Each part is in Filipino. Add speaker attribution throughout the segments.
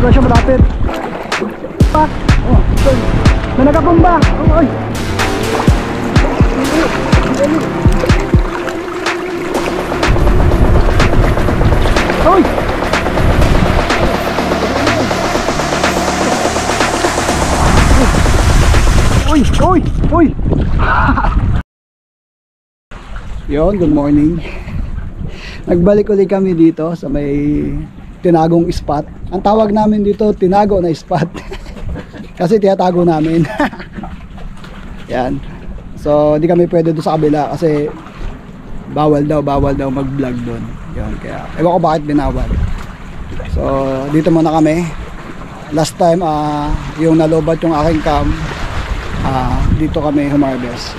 Speaker 1: ba siya malapit? Pa! Oh, may nagapumba! Oh, ay! Oy! Uy! Uy! Uy! Yon, good morning. Nagbalik ulit kami dito sa may tinagong spot. Ang tawag namin dito, tinago na spot. Kasi tinatago namin. Yan. So, di kami pwede doon sa kabila kasi bawal daw mag-vlog doon. Yan, kaya ewan ko bakit binawal. So, dito muna kami. Last time, yung nalobat yung aking cam, dito kami humarvest.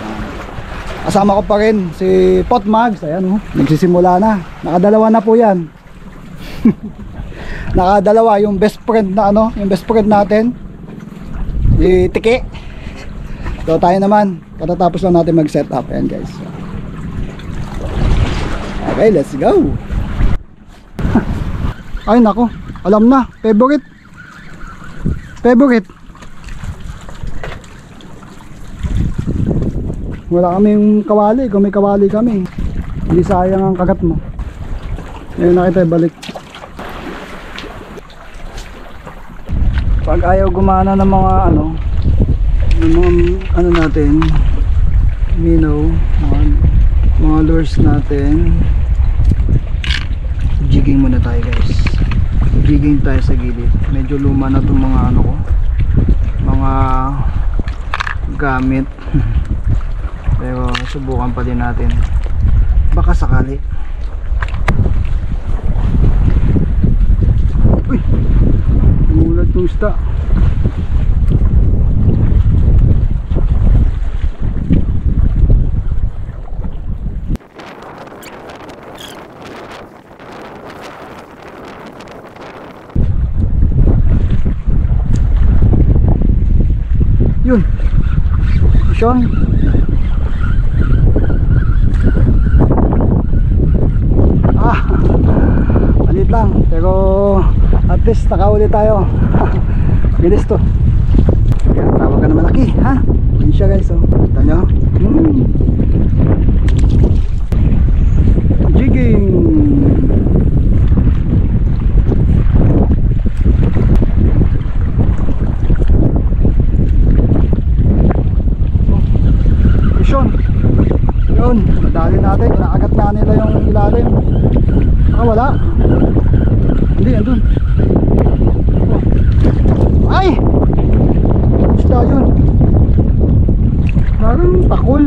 Speaker 1: Kasama ko pa rin si Potmags. Ayan, nagsisimula na. Nakadalawa na po yan. Nakadalawa yung best friend na yung best friend natin, si Tiki. So tayo naman, katatapos lang natin mag-set up. Ayan guys. Okay, let's go. Ay nako, alam na, favorite. Wala kaming kawali. Kung may kawali kami, hindi sayang ang kagat mo. Ngayon na kita balik. Pag ayaw gumana ng mga ano natin, minnow, mga lures natin, jigging muna tayo guys. Jigging tayo sa gilid. Medyo luma na itong mga mga gamit. Pero subukan pa din natin, baka sakali. Uy, mulat ng isda. Yun, Sean. Malit lang, pero at least nakahuli tayo. Bilis to. Kaya tawag ka na malaki, ha? Yun siya guys, oh. Kita nyo? Jigging. Mission. Yun, madali natin. Kinakagat na nila yung ilalim. Wala. Hindi, andun. Ay! Basta yun. Parang takol.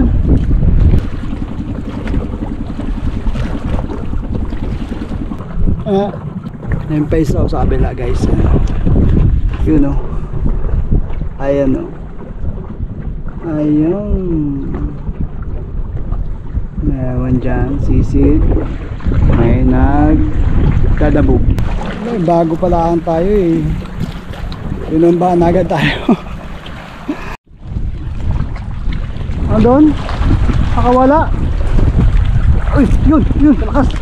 Speaker 1: Yung pace daw sa kabila guys. Yun o. Ayan o. Ayun. Meron dyan, sisid. May nagdadabog. Bago pala tayo eh. Yun ba, nagad tayo. Andun? Nakawala. Uy, yun, lakas.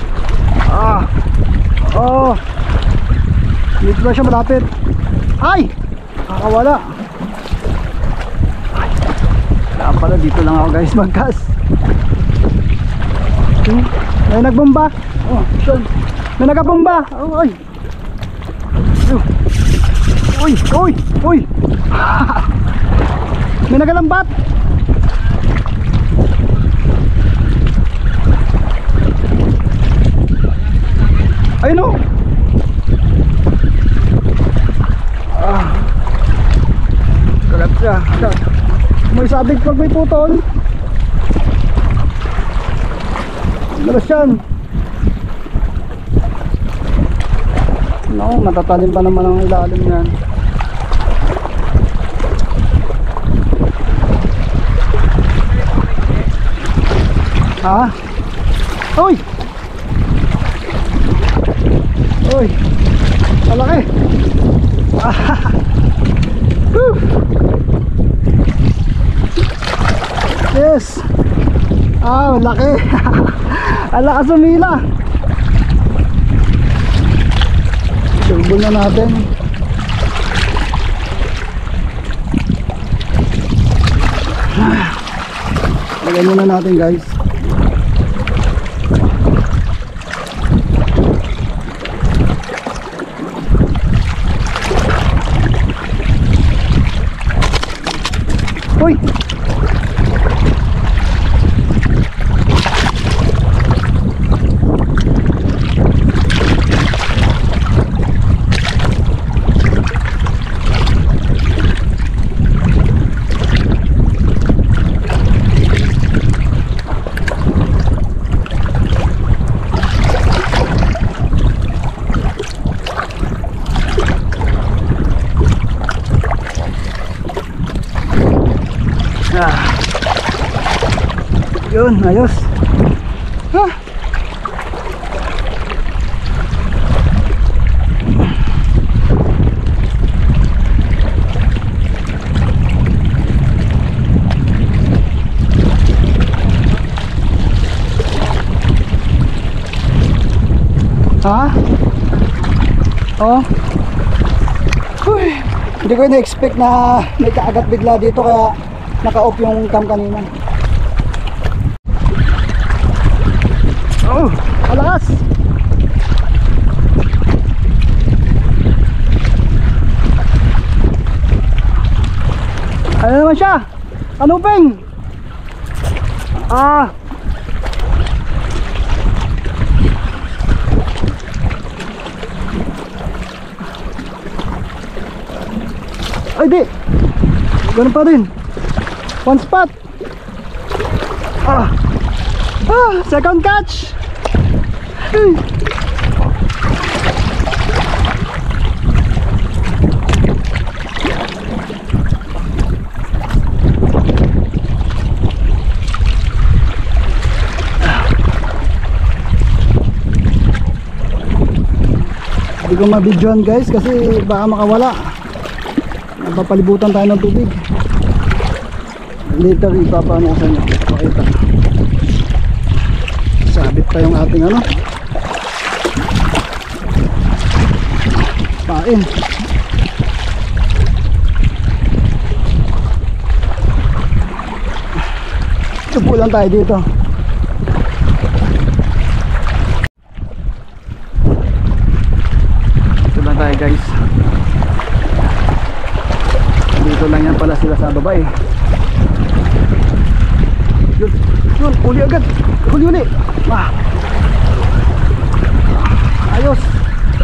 Speaker 1: Dito ba siya malapit? Ay! Nakawala. Wala pala, dito lang ako guys magkas. May nagbomba. Oh, Sean. May nagabomba. Oh, ay. Uy. May nagalambat. Ayun oh. Kagat siya. May sabig pag may putol. Malas yan. No, matatalim pa naman ang ilalim yan. Ha? Uy! Uy! Malaki! Yes! Malaki! Ala ka sumila. Sumbol na natin. Lagyan muna natin guys. Uy! Yun, ayos. Ha? Ha? Oh. Uy, hindi ko na-expect na may kaagat bigla dito kaya naka-off yung cam kanina. Oh, alas. Ano naman siya? Ano peng? Ah. Ay di. Ganun pa rin. One spot. Ah. Ah, second catch. Hindi ko mabidyoan guys kasi baka makawala. Napapalibutan tayo ng tubig. Later ipapano ko sa inyo. Pakita. Sabit pa yung ating ano pain. Tupo lang tayo dito. Ito lang tayo guys. Dito lang yan pala sila sa baba eh. Yun, yun, uli agad. Uli. Ah. Ayos.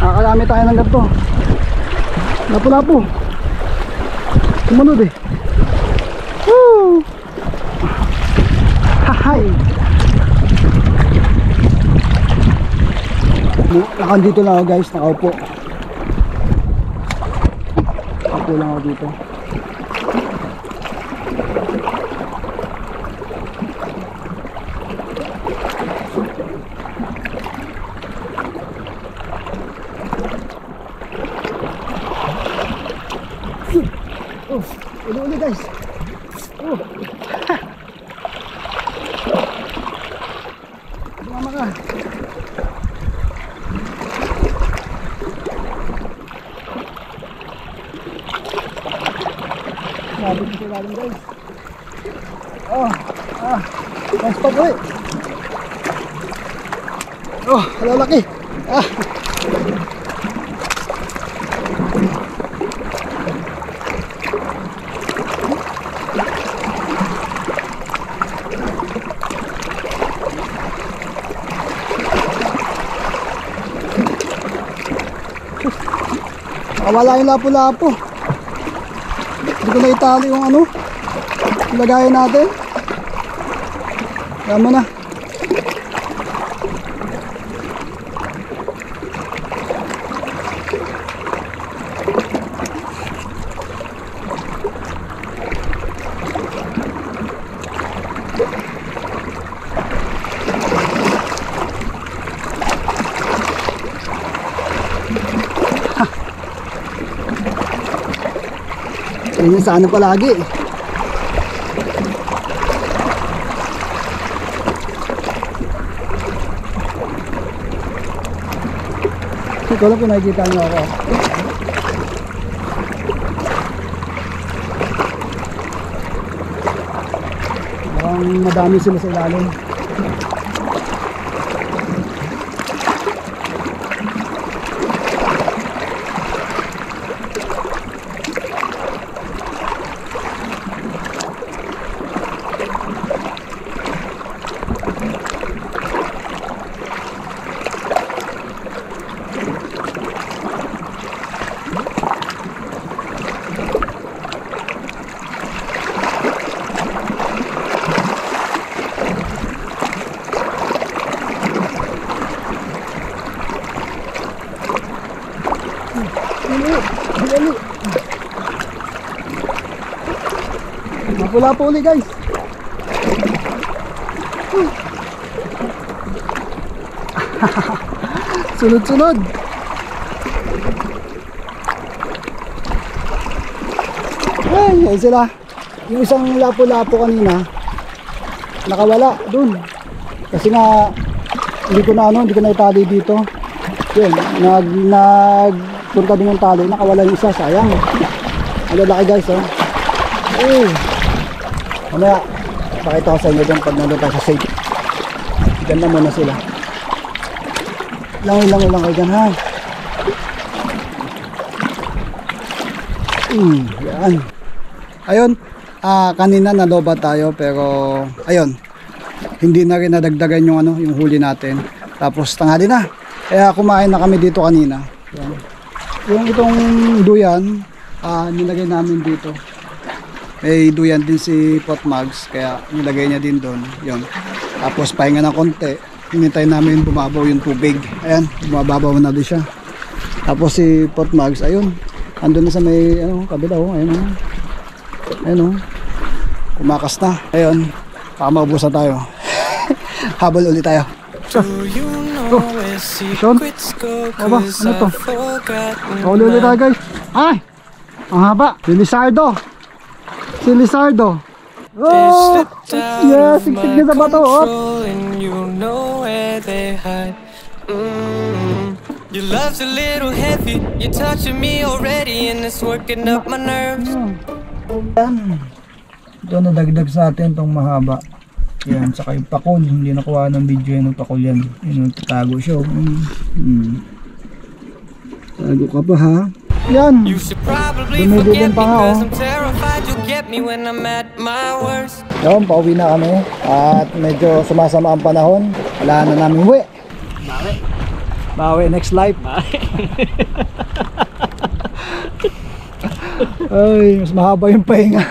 Speaker 1: Nakakalami tayo ng ganito. Lapo-lapo. Sumunod eh. Woo! Hahay! Nakandito lang ako guys. Nakaupo. Nakaupo lang ako dito. Uli guys. Oh. Sumama ka. Sabi ko sa lalim guys. Oh. Ah. Nice spot ulit. Oh, halalaki. Ah. Wala yung lapo-lapo. Hindi ko na itali yung ano lagayan natin. Kaya mo na. Yan sa ano palagi. Ito lang kung nakikita nyo ako. Mukhang madami sila sa ilalim. Mapula po ulit guys. Sunod-sunod. Ay sila. Yung isang lapo-lapo kanina nakawala dun. Kasi nga hindi ko na itali dito. Yun, nagpunta din yung tali, nakawala yung isa, sayang. Ang lalaki guys, oh. Mamaya, pakita ko sa inyo dyan pag nandun tayo sa safe. Diyan na muna sila. Langoy kayo dyan, ha? Yan. Ayun, kanina naloba tayo pero ayun, hindi na rin nadagdagan yung yung huli natin. Tapos tanghali na. Kaya kumain na kami dito kanina. Yan. Yung itong duyan, nilagay namin dito. May duyan din si Potmags, kaya nilagay niya din doon. Yun. Tapos pahinga ng konti, hinintay namin bumabaw yung tubig. Ayan, bumababaw na din siya. Tapos si Potmags, ayun, andun na sa may kabila, ayun. Ayun, kumakas na. Ayun, baka maubusan tayo. Habol ulit tayo. Sean? Aba, ano to? Paulo ulit tayo guys. Ay! Ang haba. Si Lizardo. Oh! Yeah, siksik niya sa bato. Oh! Your love's a little heavy. You're touching me already and it's working up my nerves. Yan. Ito nadagdag sa atin itong mahaba. Yan, saka yung pakol, hindi nakuha ng video yan ng pakol yan. Yun, tatago siya. Tago ka pa ha. Yan. Dumidilin pa nga Yan, pauwi na kami. At medyo sumasama ang panahon. Wala na namin uwi. Bawi, next life. Ay, mas mahaba yung pahinga.